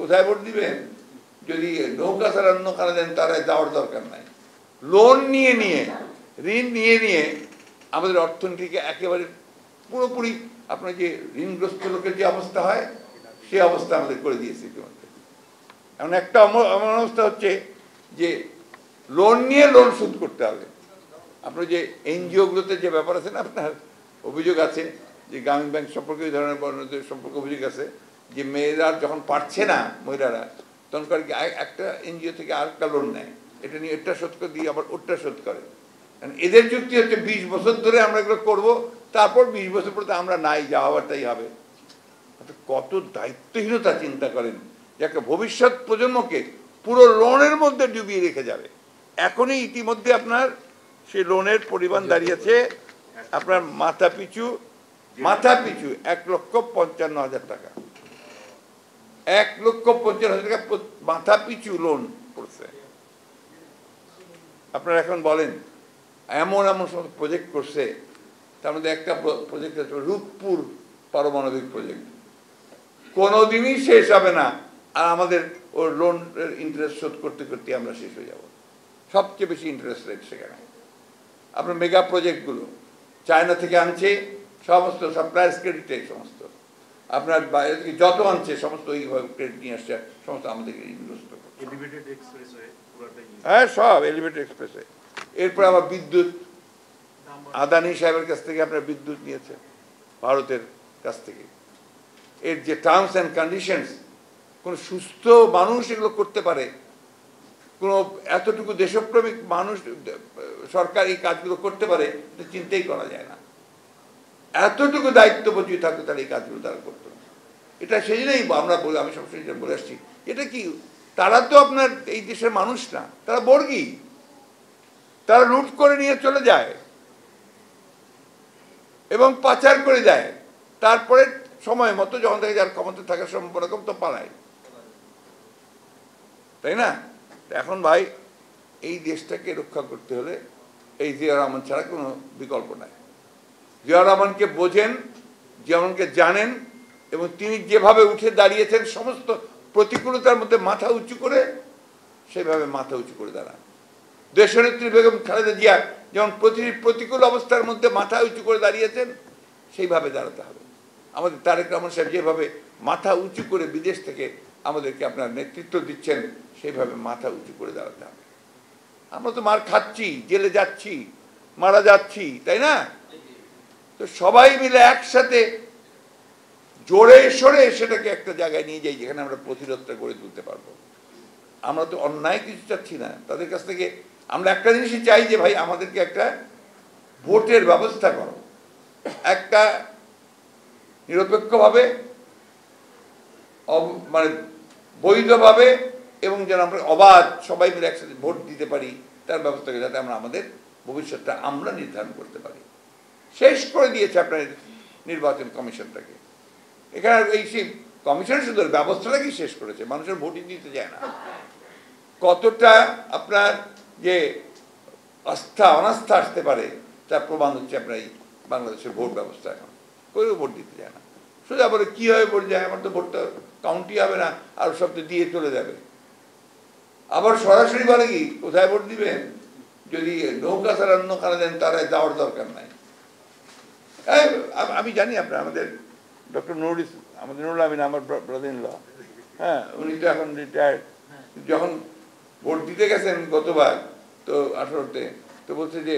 কোথায় ভোট দিবেন? যদি নৌকা ছাড়া অন্য কারণে দেন তারা যাওয়ার দরকার নাই। লোন নিয়ে নিয়ে, ঋণ নিয়ে নিয়ে আমাদের অর্থনীতিকে একেবারে পুরোপুরি আপনার যে ঋণগ্রস্ত লোকের যে অবস্থা হয় সে অবস্থা আমাদের করে দিয়েছে ইতিমধ্যে। এমন একটা এমন অবস্থা হচ্ছে যে লোন নিয়ে লোন শোধ করতে হবে। আপনার যে এনজিওগুলোতে যে ব্যাপার আছে না, আপনার অভিযোগ আছে যে গ্রামীণ ব্যাংক সম্পর্কে এই ধরনের বর্ণদের সম্পর্কে অভিযোগ আছে যে মেয়েরা যখন পারছে না, মহিলারা তখন করে একটা এনজিও থেকে আরেকটা লোন নেয়, এটা নিয়ে এটা শোধ করে দিয়ে আবার ওটা শোধ করে। এদের যুক্তি হচ্ছে 20 বছর ধরে আমরা এগুলো করবো, তারপর 20 বছর পরে আমরা নাই, যা হওয়ার তাই হবে। কত দায়িত্বহীনতা চিন্তা করেন যে একটা ভবিষ্যৎ প্রজন্মকে পুরো লোনের মধ্যে ডুবিয়ে রেখে যাবে। এখনই ইতিমধ্যে আপনার সেই লোনের পরিমাণ দাঁড়িয়েছে আপনার মাথা পিছু 1,55,000 টাকা। 1,55,000 টাকা মাথা পিছু লোন করছে। আপনারা এখন বলেন এমন এমন সমস্ত প্রজেক্ট করছে, তার মধ্যে একটা প্রজেক্ট আছে রূপপুর পারমাণবিক প্রজেক্ট, কোনোদিনই শেষ হবে না। আর আমাদের ওর লোনের ইন্টারেস্ট শোধ করতে করতে আমরা শেষ হয়ে যাব। সবচেয়ে বেশি ইন্টারেস্ট রেট সেখানে। আপনার মেগা প্রজেক্টগুলো চায়না থেকে আনছে, সমস্ত সাপ্লায়ার্স ক্রেডিটে সমস্ত আপনার বাইরে থেকে যত আনছে সমস্ত ওইভাবে ক্রেডিট নিয়ে আসছে, সমস্ত আমাদেরকে ঋণগ্রস্ত করছে। হ্যাঁ, সব এলিভেটেড এক্সপ্রেসওয়ে। এরপর আবার বিদ্যুৎ, আদানি সাহেবের কাছ থেকে আপনার বিদ্যুৎ নিয়েছে ভারতের কাছ থেকে। এর যে টার্মস অ্যান্ড কন্ডিশনস, কোনো সুস্থ মানুষ এগুলো করতে পারে, কোনো এতটুকু দেশপ্রেমিক মানুষ সরকার এই কাজগুলো করতে পারে এটা চিন্তাই করা যায় না। এতটুকু দায়িত্ববোধ যদি থাকতো তাহলে এই কাজগুলো তারা করতো না। এটা সেই জন্যই আমরা বলি, আমি সবসময় বলে আসছি, এটা কি তারা তো আপনার এই দেশের মানুষ না, তারা বর্গী, তারা লুট করে নিয়ে চলে যায় এবং পাচার করে দেয়, তারপরে সময় মতো যখন থেকে যার ক্ষমতা থাকার সম্ভাবনা কম তো পালায়, তাই না? এখন ভাই এই দেশটাকে রক্ষা করতে হলে এই জিয়া রহমান ছাড়া কোনো বিকল্প নাই। জিয়া রহমানকে বোঝেন, জিয়া রহমানকে জানেন, এবং তিনি যেভাবে উঠে দাঁড়িয়েছেন সমস্ত প্রতিকূলতার মধ্যে মাথা উঁচু করে, সেভাবে মাথা উঁচু করে দাঁড়ান। দেশনেত্রী বেগম খালেদা জিয়া যেমন প্রতিকূল অবস্থার মধ্যে মাথা উঁচু করে দাঁড়িয়েছেন, সেইভাবে দাঁড়াতে হবে। আমাদের তারেক রহমান সাহেব যেভাবে মাথা উঁচু করে বিদেশ থেকে আমাদেরকে আপনার নেতৃত্ব দিচ্ছেন, সেইভাবে মাথা উঁচু করে দাঁড়াতে হবে। আমরা তো মার খাচ্ছি, জেলে যাচ্ছি, মারা যাচ্ছি, তাই না? তো সবাই মিলে একসাথে জোরে সরে সেটাকে একটা জায়গায় নিয়ে যাই যেখানে আমরা প্রতিরোধটা গড়ে তুলতে পারবো। আমরা তো অন্যায় কিছু চাচ্ছি না তাদের কাছ থেকে। আমরা একটা জিনিসই চাই যে ভাই আমাদেরকে একটা ভোটের ব্যবস্থা করো, একটা নিরপেক্ষভাবে, মানে বৈধভাবে, এবং যেন আমরা অবাধ সবাই মিলে একসাথে ভোট দিতে পারি তার ব্যবস্থা করে, যাতে আমরা আমাদের ভবিষ্যৎটা আমরা নির্ধারণ করতে পারি। শেষ করে দিয়েছে আপনার নির্বাচন কমিশনটাকে। এখানে এই সেই কমিশন শুধু ব্যবস্থাটাকেই শেষ করেছে, মানুষের ভোটই দিতে যায় না। কতটা আপনার যে আস্থা অনাস্থা আসতে পারে তার প্রমাণ হচ্ছে আপনার এই বাংলাদেশের ভোট ব্যবস্থা। এখন কেউ ভোট দিতে যায় না, সোজা বলে কীভাবে ভোট যায়, আমার তো ভোটটা কাউন্টই হবে না, আর সব তো দিয়ে চলে যাবে। আবার সরাসরি বলে কি কোথায় ভোট দিবেন? যদি নৌকা ছাড়া অন্য কারণে দেন তারা যাওয়ার দরকার নাই। আমি জানি আপনার আমাদের ডক্টর নুরুল আমিন আমার ব্রাদার ইন ল, হ্যাঁ, উনি তো এখন রিটায়ার্ড। যখন ভোট দিতে গেছেন গতবার তো 18-তে, তো বলছে যে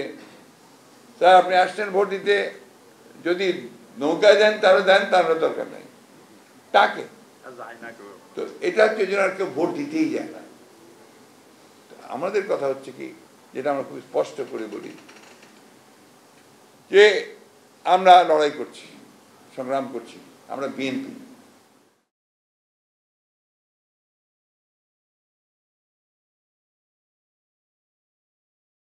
স্যার আপনি আসছেন ভোট দিতে, যদি নৌকায় দেন তাহলে দেন, তার দরকার নাই, তাকে তো এটা হচ্ছে যেন আর কেউ ভোট দিতেই যায় না। আমাদের কথা হচ্ছে কি, যেটা আমরা খুব স্পষ্ট করে বলি, যে আমরা লড়াই করছি, সংগ্রাম করছি, আমরা বিএনপি।